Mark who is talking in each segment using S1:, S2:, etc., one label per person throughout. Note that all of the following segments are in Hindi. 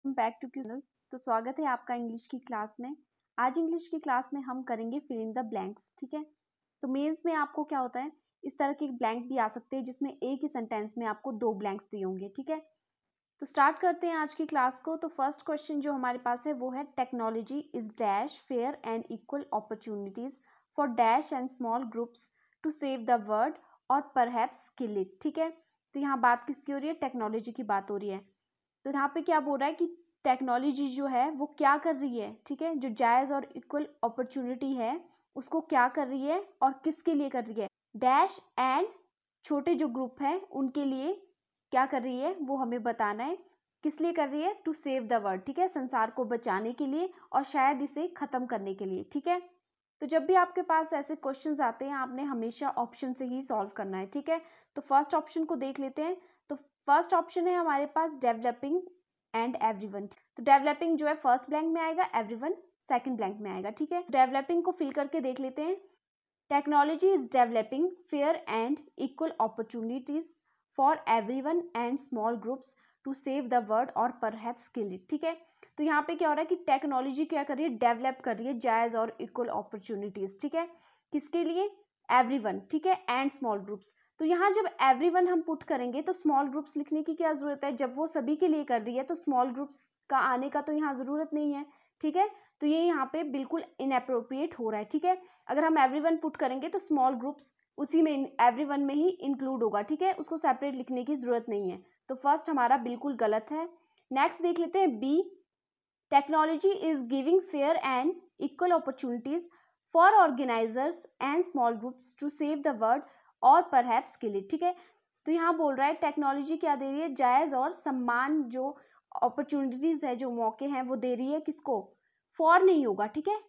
S1: Back to channel. तो स्वागत है आपका इंग्लिश की क्लास में। आज इंग्लिश की क्लास में हम करेंगे फिल इन द ब्लैंक्स। ठीक है, तो मेंस में आपको क्या होता है, इस तरह के ब्लैंक भी आ सकते हैं जिसमें एक ही सेंटेंस में आपको दो ब्लैंक्स दिए होंगे। ठीक है, तो स्टार्ट करते हैं आज की क्लास को। तो फर्स्ट क्वेश्चन जो हमारे पास है वो है, technology is dash fair and equal opportunities for dash and small groups to save the world और परहैप्स किल इट। ठीक है, तो यहाँ बात किसकी हो रही है, टेक्नोलॉजी की बात हो रही है। तो यहाँ पे क्या बोल रहा है कि टेक्नोलॉजी जो है वो क्या कर रही है, ठीक है, जो जायज़ और इक्वल अपॉर्चुनिटी है उसको क्या कर रही है और किसके लिए कर रही है, डैश एंड छोटे जो ग्रुप हैं उनके लिए क्या कर रही है वो हमें बताना है। किस लिए कर रही है, टू सेव द वर्ल्ड, ठीक है, संसार को बचाने के लिए और शायद इसे ख़त्म करने के लिए। ठीक है, तो जब भी आपके पास ऐसे क्वेश्चंस आते हैं आपने हमेशा ऑप्शन से ही सॉल्व करना है। ठीक है, तो फर्स्ट ऑप्शन को देख लेते हैं। तो फर्स्ट ऑप्शन है हमारे पास डेवलपिंग एंड एवरीवन। तो डेवलपिंग जो है फर्स्ट ब्लैंक में आएगा, एवरीवन सेकंड ब्लैंक में आएगा। ठीक है, डेवलपिंग को फिल करके देख लेते हैं। Technology is developing fair and equal opportunities for everyone and small groups to save the world और परहैप्स किल इट। ठीक है, तो यहाँ पे क्या हो रहा है कि टेक्नोलॉजी क्या कर रही है, डेवलप कर रही है जायज़ और इक्वल अपॉर्चुनिटीज। ठीक है, किसके लिए, एवरीवन, ठीक है, एंड स्मॉल ग्रुप्स। तो यहाँ जब एवरीवन हम पुट करेंगे तो स्मॉल ग्रुप्स लिखने की क्या जरूरत है, जब वो सभी के लिए कर रही है तो स्मॉल ग्रुप्स का आने का तो यहाँ जरूरत नहीं है। ठीक है, तो ये यहाँ पे बिल्कुल इनअप्रोप्रिएट हो रहा है। ठीक है, अगर हम एवरीवन पुट करेंगे तो स्मॉल ग्रुप्स उसी में एवरीवन में ही इंक्लूड होगा। ठीक है, उसको सेपरेट लिखने की जरूरत नहीं है। तो फर्स्ट हमारा बिल्कुल गलत है। नेक्स्ट देख लेते हैं B, technology is giving fair and equal opportunities for organizers and small groups to save the world और परहैप्स किल इट। ठीक है, तो यहाँ बोल रहा है टेक्नोलॉजी क्या दे रही है, जायज़ और सम्मान जो अपॉर्चुनिटीज है, जो मौके हैं वो दे रही है। किसको, फॉर नहीं होगा। ठीक है,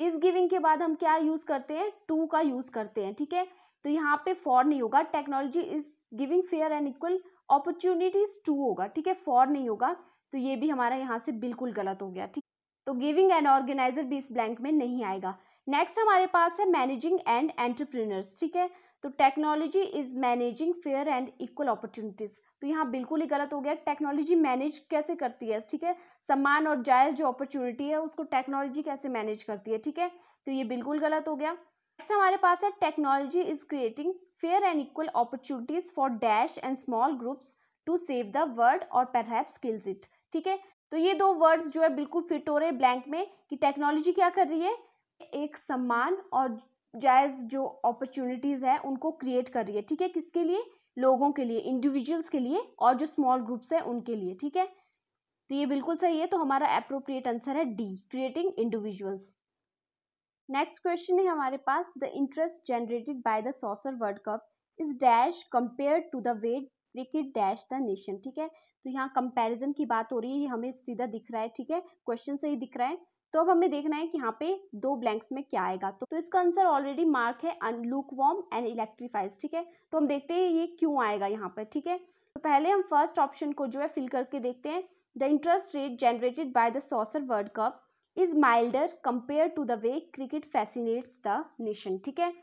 S1: इज गिविंग के बाद हम क्या यूज करते हैं, टू का यूज करते हैं। ठीक है, तो यहाँ पे फॉर नहीं होगा, technology is giving fair and equal opportunities to होगा। ठीक है, फॉर नहीं होगा, तो ये भी हमारा यहाँ से बिल्कुल गलत हो गया। ठीक, तो गिविंग एंड ऑर्गेनाइजर भी इस ब्लैंक में नहीं आएगा। नेक्स्ट हमारे पास है मैनेजिंग एंड एंटरप्रेन्योर्स। ठीक है, तो technology is managing fair and equal opportunities, तो यहाँ बिल्कुल ही गलत हो गया। टेक्नोलॉजी मैनेज कैसे करती है, ठीक है, सम्मान और जायज़ जो अपॉर्चुनिटी है उसको टेक्नोलॉजी कैसे मैनेज करती है। ठीक है, तो ये बिल्कुल गलत हो गया। नेक्स्ट हमारे पास है technology is creating fair and equal opportunities for dash and small groups to save the world और परहैप्स किल्स इट। ठीक है, तो ये दो वर्ड्स जो है बिल्कुल फिट हो रहे हैं ब्लैंक में कि टेक्नोलॉजी क्या कर रही है, एक सम्मान और जायज़ जो अपॉर्चुनिटीज है उनको क्रिएट कर रही है। ठीक है, किसके लिए, लोगों के लिए, इंडिविजुअल्स के लिए, और जो स्मॉल ग्रुप्स है उनके लिए। ठीक है, तो ये बिल्कुल सही है। तो हमारा अप्रोप्रिएट आंसर है D, creating individuals. Next question है हमारे पास, the interest generated by the soccer world cup is dash compare to the way cricket dash the nation. ठीक है, तो यहाँ कंपैरिजन की बात हो रही है, ये हमें सीधा दिख रहा है। ठीक है, क्वेश्चन से ही दिख रहा है। तो अब हमें देखना है कि यहाँ पे दो ब्लैंक्स में क्या आएगा। तो इसका आंसर ऑलरेडी मार्क है, अनलूक वार्म एंड इलेक्ट्रीफाइज। ठीक है, तो हम देखते हैं ये क्यों आएगा यहाँ पर। ठीक है, तो पहले हम फर्स्ट ऑप्शन को जो है फिल करके देखते हैं। The interest rate generated by the soccer world cup is milder compare to the way cricket fascinates the nation. ठीक है,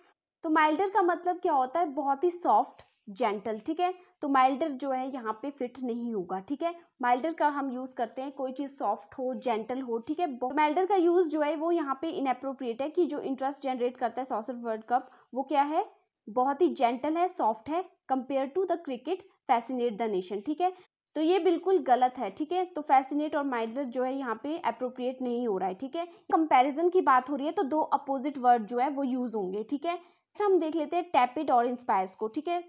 S1: तो माइल्डर का मतलब क्या होता है, बहुत ही सॉफ्ट, जेंटल। ठीक है, तो माइल्डर जो है यहाँ पे फिट नहीं होगा। ठीक है, माइल्डर का हम यूज करते हैं कोई चीज सॉफ्ट हो, जेंटल हो। ठीक है, तो माइल्डर का यूज जो है वो यहाँ पे इनअप्रोप्रिएट है कि जो इंटरेस्ट जनरेट करता है सॉसर वर्ल्ड कप वो क्या है, बहुत ही जेंटल है, सॉफ्ट है, compare to the cricket fascinate the nation. ठीक है, तो ये बिल्कुल गलत है। ठीक है, तो फैसिनेट और माइल्डर जो है यहाँ पे अप्रोप्रिएट नहीं हो रहा है। ठीक है, कंपैरिजन की बात हो रही है तो दो अपोजिट वर्ड जो है वो यूज होंगे। ठीक है, हम देख लेते हैं टैपिड और इंस्पायर्स को। ठीक है,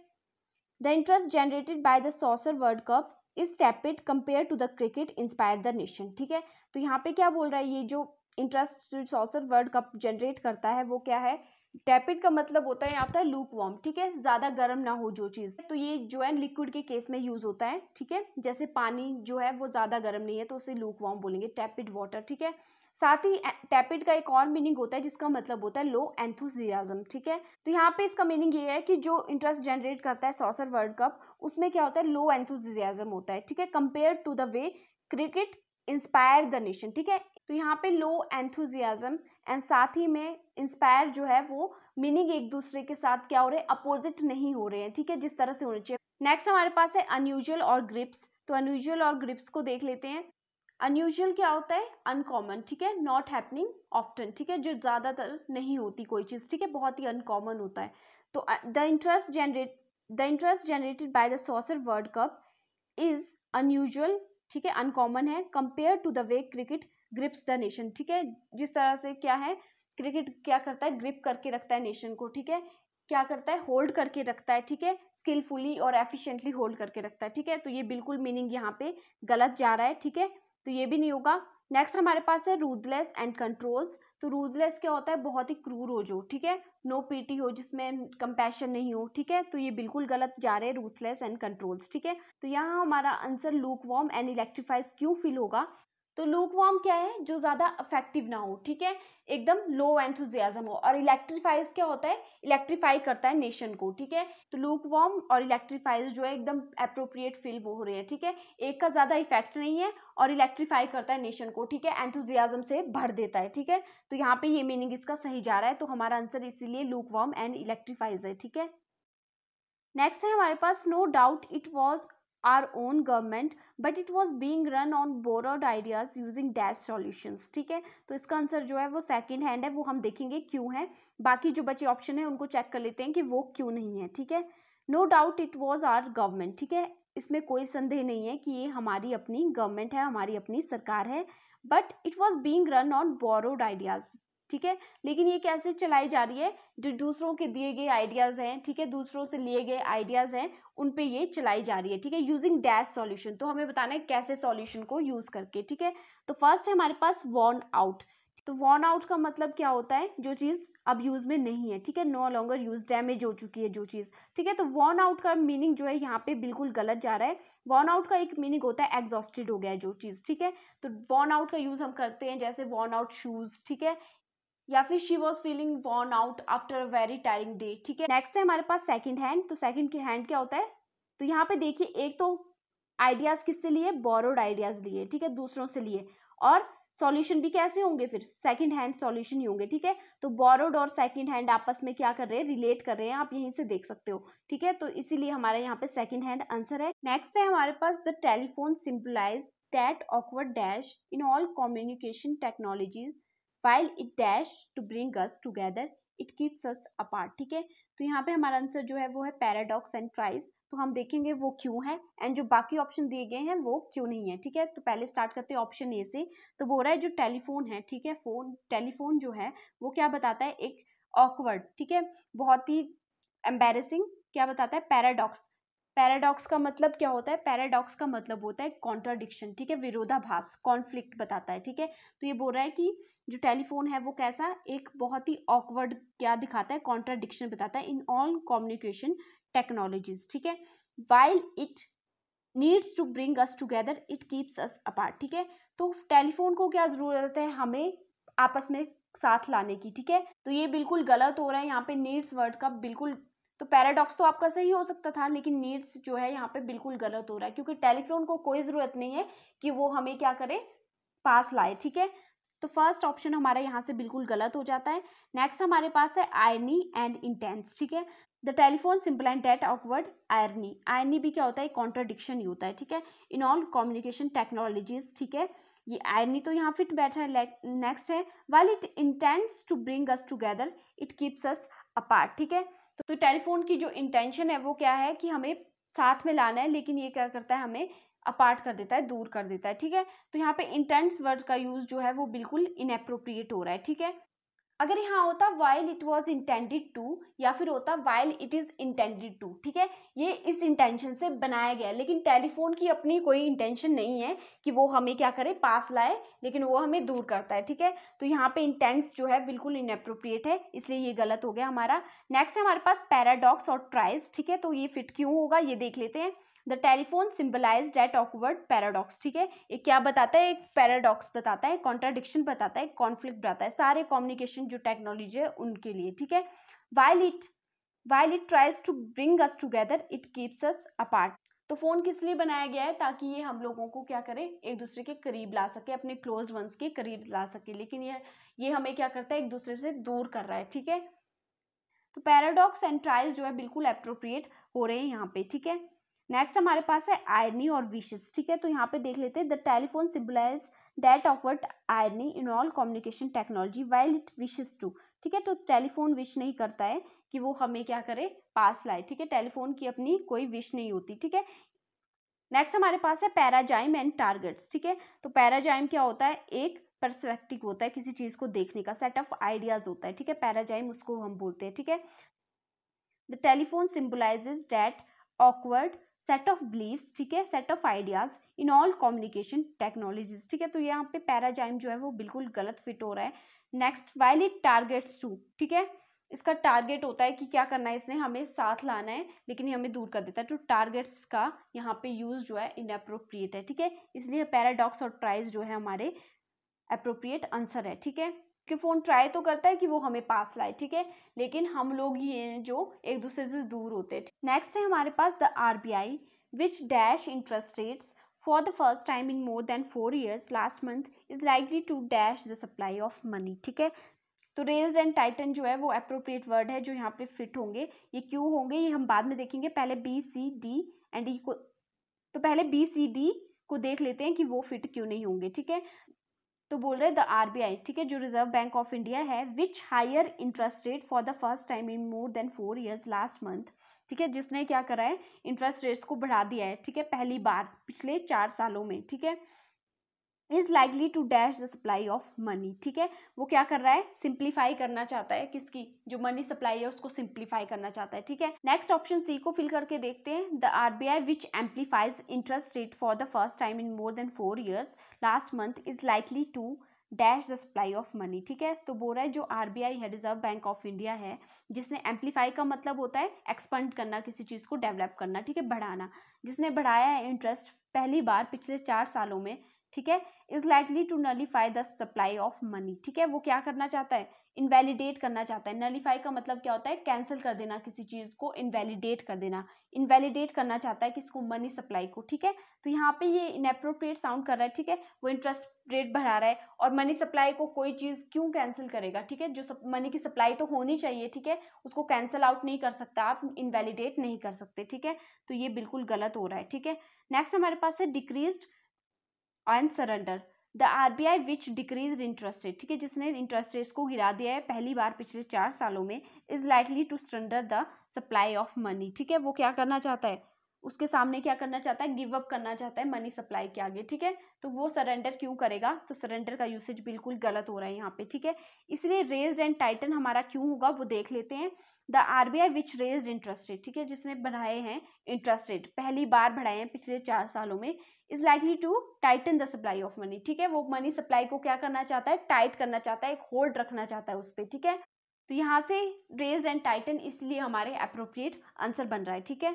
S1: the interest generated by the soccer world cup is tepid compare to the cricket inspire the nation. ठीक है, तो यहाँ पे क्या बोल रहा है, ये जो इंटरेस्ट जो सॉसर वर्ल्ड कप जनरेट करता है वो क्या है, टैपिड का मतलब होता है यहाँ पे लूक वार्म। ठीक है, ज्यादा गर्म ना हो जो चीज, तो ये जो है लिक्विड के केस में यूज होता है। ठीक है, जैसे पानी जो है वो ज्यादा गर्म नहीं है तो उसे लूक वार्म बोलेंगे, टैपिड वाटर। ठीक है, साथ ही टैपिड का एक और मीनिंग होता है जिसका मतलब होता है लो एंथुसियाज्म। ठीक है, तो यहाँ पे इसका मीनिंग ये है कि जो इंटरेस्ट जनरेट करता है सॉसर वर्ल्ड कप उसमें क्या होता है, लो एंथुसियाज्म होता है। ठीक है, compare to the way cricket inspire the nation. ठीक है, तो यहाँ पे लो एंथुसियाज्म एंड साथ ही में इंस्पायर जो है वो मीनिंग एक दूसरे के साथ क्या हो रहे हैं, अपोजिट नहीं हो रहे हैं। ठीक है, जिस तरह से होने चाहिए। नेक्स्ट हमारे पास है अनयूजुअल और ग्रिप्स। तो अनयूजुअल और ग्रिप्स को देख लेते हैं। अनयूजुअल क्या होता है, अनकॉमन, ठीक है, नॉट हैपनिंग ऑफ्टन, ठीक है, जो ज्यादातर नहीं होती कोई चीज, ठीक है, बहुत ही अनकॉमन होता है। तो the interest generated by the soccer world cup is unusual, ठीक है, अनकॉमन है, compare to the way cricket grips the nation, ठीक है, जिस तरह से क्या है क्रिकेट क्या करता है, ग्रिप करके रखता है नेशन को, ठीक है, क्या करता है, होल्ड करके रखता है, ठीक है, स्किलफुली और एफिशिएंटली होल्ड करके रखता है, ठीक है, तो ये बिल्कुल मीनिंग यहाँ पे गलत जा रहा है, ठीक है, तो ये भी नहीं होगा। नेक्स्ट हमारे पास है रूथलेस एंड कंट्रोल्स। तो रूथलेस क्या होता है, बहुत ही क्रूर हो जो, ठीक है, नो पीटी हो, जिसमें कंपैशन नहीं हो, ठीक है, तो ये बिल्कुल गलत जा रहे हैं रूथलेस एंड कंट्रोल्स, ठीक है। तो यहाँ हमारा आंसर लूक वार्म एंड इलेक्ट्रीफाइज क्यों फील होगा। तो लूक वार्म क्या है, जो ज्यादा इफेक्टिव ना हो, ठीक है, एकदम लो एंथुजियाज्म हो, और इलेक्ट्रीफाइज क्या होता है, इलेक्ट्रीफाई करता है नेशन को, ठीक है। तो लूक वार्म और इलेक्ट्रीफाइज जो है एकदम अप्रोप्रिएट फील हो रहे हैं, ठीक है, एक का ज्यादा इफेक्ट नहीं है और इलेक्ट्रीफाई करता है नेशन को, ठीक है, एंथुजियाज्म से भर देता है, ठीक है, तो यहाँ पे ये मीनिंग इसका सही जा रहा है, तो हमारा आंसर इसीलिए लूक वार्म एंड इलेक्ट्रीफाइज है, ठीक है। नेक्स्ट है हमारे पास, no doubt it was our own government but it was being run on borrowed ideas using dash solutions, ठीक है, तो इसका आंसर जो है वो सेकंड हैंड है, वो हम देखेंगे क्यों है, बाकी जो बचे ऑप्शन है उनको चेक कर लेते हैं कि वो क्यों नहीं है, ठीक है। No doubt it was our government, ठीक है, इसमें कोई संदेह नहीं है कि ये हमारी अपनी गवर्नमेंट है, हमारी अपनी सरकार है, but it was being run on borrowed ideas, ठीक है, लेकिन ये कैसे चलाई जा रही है, जो दूसरों के दिए गए आइडियाज हैं, ठीक है, दूसरों से लिए गए आइडियाज हैं, उन पे ये चलाई जा रही है, ठीक है, यूजिंग डैश सॉल्यूशन, तो हमें बताना है कैसे सॉल्यूशन को यूज करके, ठीक है। तो फर्स्ट है हमारे पास वॉर्न आउट। तो वॉर्न आउट का मतलब क्या होता है, जो चीज अब यूज में नहीं है, ठीक है, नो लॉन्गर यूज, डैमेज हो चुकी है जो चीज, ठीक है, तो वॉर्न आउट का मीनिंग जो है यहाँ पे बिल्कुल गलत जा रहा है। वॉर्न आउट का एक मीनिंग होता है एग्जॉस्टेड हो गया है जो चीज, ठीक है, तो वॉर्न आउट का यूज हम करते हैं जैसे वॉर्न आउट शूज, ठीक है, या फिर she was feeling worn out after a very tiring day, ठीक है। नेक्स्ट है हमारे पास सेकंड हैंड। तो सेकंड हैंड क्या होता है, तो यहाँ पे देखिए एक तो आइडियाज किससे लिए, बोरोड आइडियाज लिए, ठीक है, दूसरों से लिए, और सॉल्यूशन भी कैसे होंगे, फिर सेकंड हैंड सॉल्यूशन ही होंगे, ठीक है, तो बोरोड और सेकंड हैंड आपस में क्या कर रहे हैं, रिलेट कर रहे हैं, आप यहीं से देख सकते हो, ठीक है, तो इसीलिए हमारे यहाँ पे सेकंड हैंड आंसर है। नेक्स्ट है हमारे पास, the telephone simplifies that awkward dash in all communication technologies while it dash to bring us together it keeps us apart, ठीक है, तो यहाँ पे हमारा आंसर जो है वो है पैराडॉक्स एंड ट्राइस, तो हम देखेंगे वो क्यों है, एंड जो बाकी ऑप्शन दिए गए हैं वो क्यों नहीं है, ठीक है, तो पहले स्टार्ट करते हैं ऑप्शन ए से। तो बोल रहा है जो टेलीफोन है, ठीक है, टेलीफोन जो है वो क्या बताता है, एक ऑकवर्ड, ठीक है, बहुत ही एम्बेरसिंग, क्या बताता है, पैराडॉक्स। पैराडॉक्स का मतलब क्या होता है, पैराडॉक्स का मतलब होता है कॉन्ट्राडिक्शन, ठीक है, विरोधाभास, कॉन्फ्लिक्ट बताता है, ठीक है, तो ये बोल रहा है कि जो टेलीफोन है वो कैसा, एक बहुत ही ऑकवर्ड क्या दिखाता है, कॉन्ट्राडिक्शन बताता है इन ऑल कम्युनिकेशन टेक्नोलॉजीज, ठीक है, while it needs to bring us together it keeps us apart, ठीक है, तो टेलीफोन को क्या जरूरत है, हमें आपस में साथ लाने की, ठीक है, तो ये बिल्कुल गलत हो रहा है यहाँ पे, नीड्स वर्ड का बिल्कुल, तो पैराडॉक्स तो आपका सही हो सकता था, लेकिन नीड्स जो है यहाँ पे बिल्कुल गलत हो रहा है, क्योंकि टेलीफोन को कोई जरूरत नहीं है कि वो हमें क्या करे, पास लाए, ठीक है, तो फर्स्ट ऑप्शन हमारा यहाँ से बिल्कुल गलत हो जाता है। नेक्स्ट हमारे पास है आयरनी एंड इंटेंस, ठीक है, the telephone simple and that awkward irony, irony भी क्या होता है, कॉन्ट्राडिक्शन ही होता है, ठीक है, इन ऑल कम्युनिकेशन टेक्नोलॉजीज, ठीक है, ये आयरनी तो यहाँ फिट बैठा है। नेक्स्ट है while it intends to bring us together it keeps us apart, ठीक है, तो टेलीफोन की जो इंटेंशन है वो क्या है कि हमें साथ में लाना है, लेकिन ये क्या करता है, हमें अपार्ट कर देता है, दूर कर देता है, ठीक है, तो यहाँ पे इंटेंस वर्ड का यूज जो है वो बिल्कुल इनएप्रोप्रिएट हो रहा है, ठीक है। अगर यहाँ होता while it was intended to, या फिर होता while it is intended to, ठीक है, ये इस इंटेंशन से बनाया गया है, लेकिन टेलीफोन की अपनी कोई इंटेंशन नहीं है कि वो हमें क्या करे, पास लाए, लेकिन वो हमें दूर करता है, ठीक है, तो यहाँ पे इंटेंस जो है बिल्कुल इनएप्रोप्रिएट है, इसलिए ये गलत हो गया हमारा। नेक्स्ट है हमारे पास पैराडॉक्स और ट्राइज, ठीक है, तो ये फिट क्यों होगा ये देख लेते हैं। The telephone symbolize that awkward paradox, ठीक है, ये क्या बताता है, एक पैराडॉक्स बताता है, कॉन्ट्राडिक्शन बताता है, कॉन्फ्लिक्ट बताता है, सारे कम्युनिकेशन जो टेक्नोलॉजी है उनके लिए, ठीक है। While it tries to bring us together it keeps us apart, तो फोन किस लिए बनाया गया है, ताकि ये हम लोगों को क्या करे, एक दूसरे के करीब ला सके, अपने क्लोज वंस के करीब ला सके, लेकिन ये हमें क्या करता है, एक दूसरे से दूर कर रहा है, ठीक है, तो पैराडॉक्स एंड ट्राइज जो है बिल्कुल अप्रोप्रिएट हो रहे हैं यहाँ पे, ठीक है। नेक्स्ट हमारे पास है आयरनी और विशेस, ठीक है। तो यहाँ पे देख लेते हैं, the telephone symbolize that awkward irony in all communication technology while it wishes to, ठीक है। तो टेलीफोन विश नहीं करता है कि वो हमें क्या करे, पास लाए, ठीक है। टेलीफोन की अपनी कोई विश नहीं होती, ठीक है। नेक्स्ट हमारे पास है पैराजाइम एंड टारगेट्स, ठीक है। तो पैराजाइम क्या होता है, एक पर्सपेक्टिव होता है किसी चीज को देखने का, सेट ऑफ आइडियाज होता है, ठीक है। पैराजाइम उसको हम बोलते हैं, ठीक है। The telephone symbolizes that awkward set of believes, ठीक है, set of ideas in all communication technologies, ठीक है। तो यहाँ पे पैराजाइम जो है वो बिल्कुल गलत फिट हो रहा है। Next while it targets to, ठीक है, इसका टारगेट होता है कि क्या करना है, इसने हमें साथ लाना है लेकिन ये हमें दूर कर देता है। तो टारगेट्स का यहाँ पे यूज जो है इनअप्रोप्रिएट है, ठीक है। इसलिए पैराडॉक्स और ट्राइज जो है हमारे अप्रोप्रिएट आंसर है, ठीक है। कि फोन ट्राई तो करता है कि वो हमें पास लाए, ठीक है, लेकिन हम लोग ही हैं जो एक दूसरे से दूर होते हैं। नेक्स्ट है हमारे पास the RBI which dash interest rates for the first time in more than 4 years last month is likely to dash the supply of money, ठीक है। तो रेज्ड एंड टाइटन जो है वो अप्रोप्रिएट वर्ड है जो यहाँ पे फिट होंगे। ये क्यों होंगे ये हम बाद में देखेंगे, पहले बी सी डी एंड ई को, तो पहले बी सी डी को देख लेते हैं कि वो फिट क्यों नहीं होंगे, ठीक है। तो बोल रहे द आरबीआई, ठीक है, जो रिजर्व बैंक ऑफ इंडिया है, which higher interest rate for the first time in more than 4 years last month, ठीक है, जिसने क्या करा है, इंटरेस्ट रेट्स को बढ़ा दिया है, ठीक है, पहली बार पिछले 4 सालों में, ठीक है, is likely to dash the supply of money, ठीक है। वो क्या कर रहा है, सिंप्लीफाई करना चाहता है, किसकी, जो मनी सप्लाई है उसको सिंप्लीफाई करना चाहता है, ठीक है। नेक्स्ट ऑप्शन सी को फिल करके देखते हैं, the RBI which amplifies interest rate for the first time in more than 4 years last month is likely to dash the supply of money, ठीक है। तो बोल रहा है जो आरबीआई है, रिजर्व बैंक ऑफ इंडिया है, जिसने एम्पलीफाई का मतलब होता है एक्सपेंड करना, किसी चीज को डेवलप करना, ठीक है, बढ़ाना, जिसने बढ़ाया है इंटरेस्ट पहली बार पिछले 4 सालों में, ठीक है, is likely to nullify the supply of money, ठीक है। वो क्या करना चाहता है, इनवैलिडेट करना चाहता है। नलीफाई का मतलब क्या होता है, कैंसिल कर देना, किसी चीज को इनवैलिडेट कर देना, इनवैलिडेट करना चाहता है किसको, मनी सप्लाई को, ठीक है। तो यहाँ पे ये इनएप्रोप्रिएट साउंड कर रहा है, ठीक है, वो इंटरेस्ट रेट बढ़ा रहा है और मनी सप्लाई को कोई चीज क्यों कैंसिल करेगा, ठीक है, जो मनी की सप्लाई तो होनी चाहिए, ठीक है, उसको कैंसिल आउट नहीं कर सकता आप, इनवैलिडेट नहीं कर सकते, ठीक है। तो ये बिल्कुल गलत हो रहा है, ठीक है। नेक्स्ट हमारे पास है decreased and surrender, the RBI which decrease interest rate, ठीक है, जिसने इंटरेस्ट रेट्स को गिरा दिया है पहली बार पिछले 4 सालों में, is likely to surrender the supply of money, ठीक है। वो क्या करना चाहता है, उसके सामने क्या करना चाहता है, गिव अप करना चाहता है मनी सप्लाई के आगे, ठीक है। तो वो सरेंडर क्यों करेगा, तो सरेंडर का यूसेज बिल्कुल गलत हो रहा है यहाँ पे, ठीक है। इसलिए रेज्ड एंड टाइटन हमारा क्यों होगा वो देख लेते हैं, the RBI which raised interest rate, ठीक है, जिसने बढ़ाए हैं इंटरेस्ट रेट, पहली बार बढ़ाए हैं पिछले 4 सालों में, is likely to tighten the supply of money, ठीक है। वो मनी सप्लाई को क्या करना चाहता है, टाइट करना चाहता है, एक होल्ड रखना चाहता है उस पर, ठीक है। तो यहाँ से रेज्ड एंड टाइटन इसलिए हमारे अप्रोप्रिएट आंसर बन रहा है, ठीक है।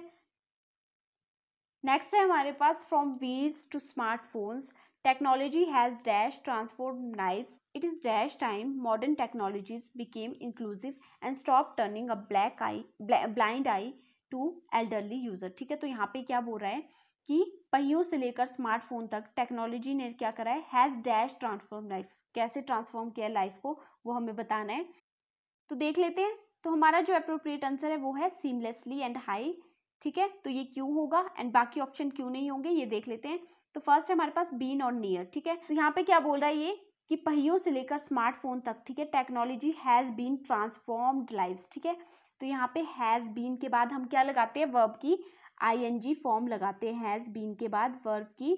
S1: नेक्स्ट है हमारे पास from wheels to smartphones technology has dash transform lives, it is dash time modern technologies became inclusive and stop turning a blind eye to elderly user, ठीक है। तो यहाँ पे क्या बोल रहा है कि पहियों से लेकर स्मार्टफोन तक टेक्नोलॉजी ने क्या करा है, हैज डैश ट्रांसफॉर्म लाइफ, कैसे ट्रांसफॉर्म किया लाइफ को वो हमें बताना है। तो देख लेते हैं, तो हमारा जो अप्रोप्रिएट आंसर है वो है सीमलेसली एंड हाई, ठीक है। तो ये क्यों होगा एंड बाकी ऑप्शन क्यों नहीं होंगे ये देख लेते हैं। तो फर्स्ट है हमारे पास बीन और नियर, ठीक है। तो यहाँ पे क्या बोल रहा है ये कि पहियों से लेकर स्मार्टफोन तक, ठीक है, technology has been transformed lives, ठीक है। तो यहाँ पे हैज बीन के बाद हम क्या लगाते हैं, वर्ब की आईएनजी फॉर्म लगाते हैं, हैज बीन के बाद वर्ब की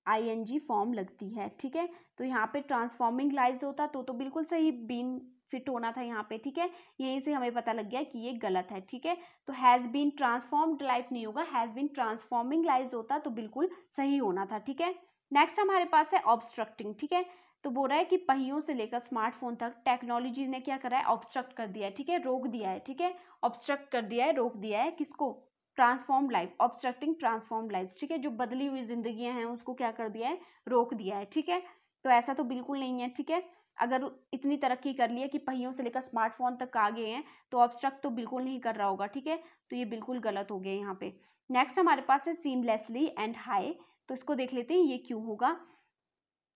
S1: आईएनजी फॉर्म लगती है, ठीक है। तो यहाँ पे ट्रांसफॉर्मिंग लाइव्स होता तो बिल्कुल सही बीन फिट होना था यहाँ पे, ठीक है। यहीं से हमें पता लग गया कि ये गलत है, ठीक है। तो हैज बीन ट्रांसफॉर्म्ड लाइफ नहीं होगा, हैज बीन ट्रांसफॉर्मिंग लाइव्स होता तो बिल्कुल सही होना था, ठीक है। नेक्स्ट हमारे पास है ऑब्स्ट्रक्टिंग, ठीक है। तो बोल रहा है कि पहियों से लेकर स्मार्टफोन तक टेक्नोलॉजी ने क्या करा है, ऑब्स्ट्रक्ट कर दिया है, ठीक है, रोक दिया है, ठीक है, ऑब्स्ट्रक्ट कर दिया है, रोक दिया है, किसको, transform life, obstructing transform life, ठीक है, जो बदली हुई जिंदगियां हैं उसको क्या कर दिया है, रोक दिया है, ठीक है। तो ऐसा तो बिल्कुल नहीं है, ठीक है। अगर इतनी तरक्की कर ली है कि पहियों से लेकर स्मार्टफोन तक आ गए हैं तो ऑब्स्ट्रक्ट तो बिल्कुल नहीं कर रहा होगा, ठीक है। तो ये बिल्कुल गलत हो गया यहाँ पे। नेक्स्ट हमारे पास है सीमलेसली एंड हाई, तो इसको देख लेते हैं ये क्यों होगा।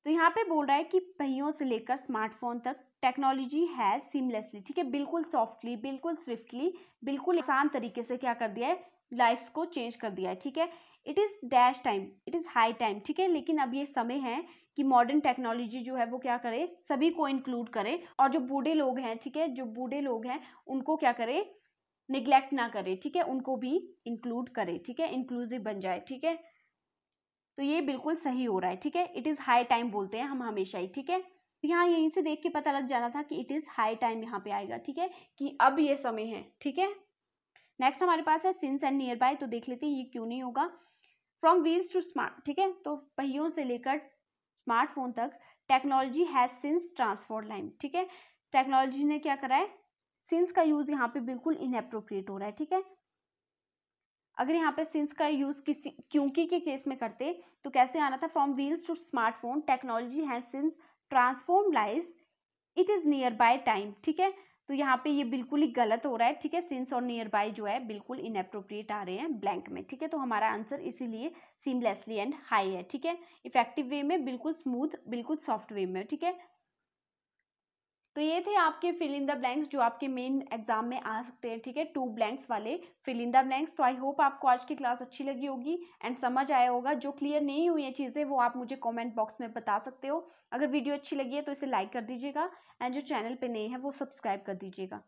S1: तो यहाँ पे बोल रहा है कि पहियों से लेकर स्मार्टफोन तक टेक्नोलॉजी हैज सीमलेसली, ठीक है, बिल्कुल सॉफ्टली, बिल्कुल स्विफ्टली, बिल्कुल आसान तरीके से क्या कर दिया है, लाइफ्स को चेंज कर दिया है, ठीक है। It is dash time, it is high time, ठीक है। लेकिन अब ये समय है कि मॉडर्न टेक्नोलॉजी जो है वो क्या करे, सभी को इंक्लूड करे, और जो बूढ़े लोग हैं, ठीक है, जो बूढ़े लोग हैं उनको क्या करे, निग्लेक्ट ना करे, ठीक है, उनको भी इंक्लूड करे, ठीक है, इंक्लूसिव बन जाए, ठीक है। तो ये बिल्कुल सही हो रहा है, ठीक है। इट इज़ हाई टाइम बोलते हैं हम हमेशा ही, ठीक है। तो यहाँ यहीं से देख के पता लग जाना था कि इट इज़ हाई टाइम यहाँ पे आएगा, ठीक है, कि अब ये समय है, ठीक है। नेक्स्ट हमारे पास है सिंस एंड नियर बाय, तो देख लेते हैं ये क्यों नहीं होगा। फ्रॉम व्हील्स टू स्मार्ट, ठीक है, तो पहियों से लेकर स्मार्टफोन तक technology has since transform life, ठीक है। टेक्नोलॉजी ने क्या करा है, सिंस का यूज यहाँ पे बिल्कुल इनएप्रोप्रिएट हो रहा है, ठीक है। अगर यहाँ पे सिंस का यूज किसी क्योंकि के केस में करते तो कैसे आना था, from wheels to smartphone technology has since transform life, it is near by time, ठीक है। तो यहाँ पे ये बिल्कुल ही गलत हो रहा है, ठीक है। सिंस और नियर बाय जो है बिल्कुल इनएप्रोप्रिएट आ रहे हैं ब्लैंक में, ठीक है। तो हमारा आंसर इसीलिए सीमलेसली एंड हाई है, ठीक है। इफेक्टिव वे में, बिल्कुल स्मूथ, बिल्कुल सॉफ्ट वे में, ठीक है। तो ये थे आपके फिल इन द ब्लैंक्स जो आपके मेन एग्जाम में आ सकते हैं, ठीक है, 2 ब्लैंक्स वाले फिल इन द ब्लैंक्स। तो आई होप आपको आज की क्लास अच्छी लगी होगी एंड समझ आया होगा। जो क्लियर नहीं हुई है चीज़ें वो आप मुझे कमेंट बॉक्स में बता सकते हो। अगर वीडियो अच्छी लगी है तो इसे लाइक कर दीजिएगा एंड जो चैनल पे नए हैं वो सब्सक्राइब कर दीजिएगा।